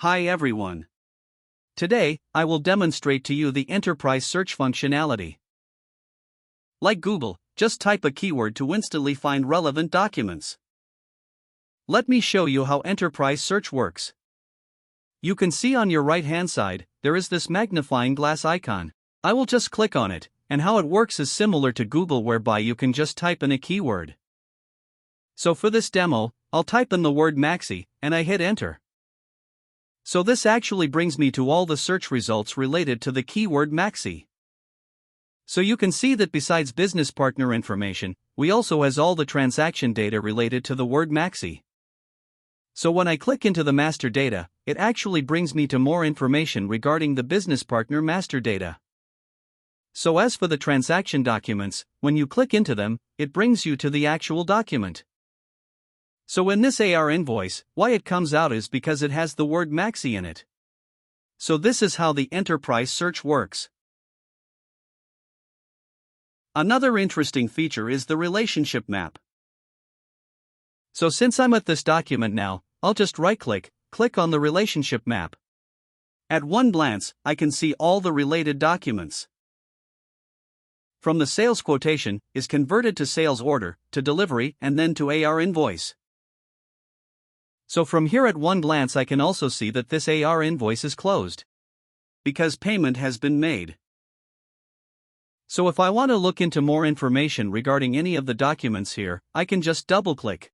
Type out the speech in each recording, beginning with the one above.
Hi everyone. Today, I will demonstrate to you the enterprise search functionality. Like Google, just type a keyword to instantly find relevant documents. Let me show you how enterprise search works. You can see on your right-hand side, there is this magnifying glass icon. I will just click on it, and how it works is similar to Google, whereby you can just type in a keyword. So for this demo, I'll type in the word maxi, and I hit enter. So this actually brings me to all the search results related to the keyword maxi. So you can see that besides business partner information, we also has all the transaction data related to the word maxi. So when I click into the master data, it actually brings me to more information regarding the business partner master data. So as for the transaction documents, when you click into them, it brings you to the actual document. So in this AR invoice, why it comes out is because it has the word maxi in it. So this is how the enterprise search works. Another interesting feature is the relationship map. So since I'm at this document now, I'll just right-click, click on the relationship map. At one glance, I can see all the related documents. From the sales quotation is converted to sales order, to delivery, and then to AR invoice. So from here at one glance I can also see that this AR invoice is closed, because payment has been made. So if I want to look into more information regarding any of the documents here, I can just double-click.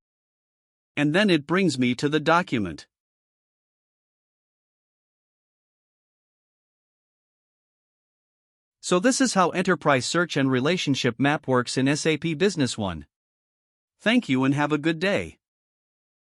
And then it brings me to the document. So this is how enterprise search and relationship map works in SAP Business One. Thank you and have a good day.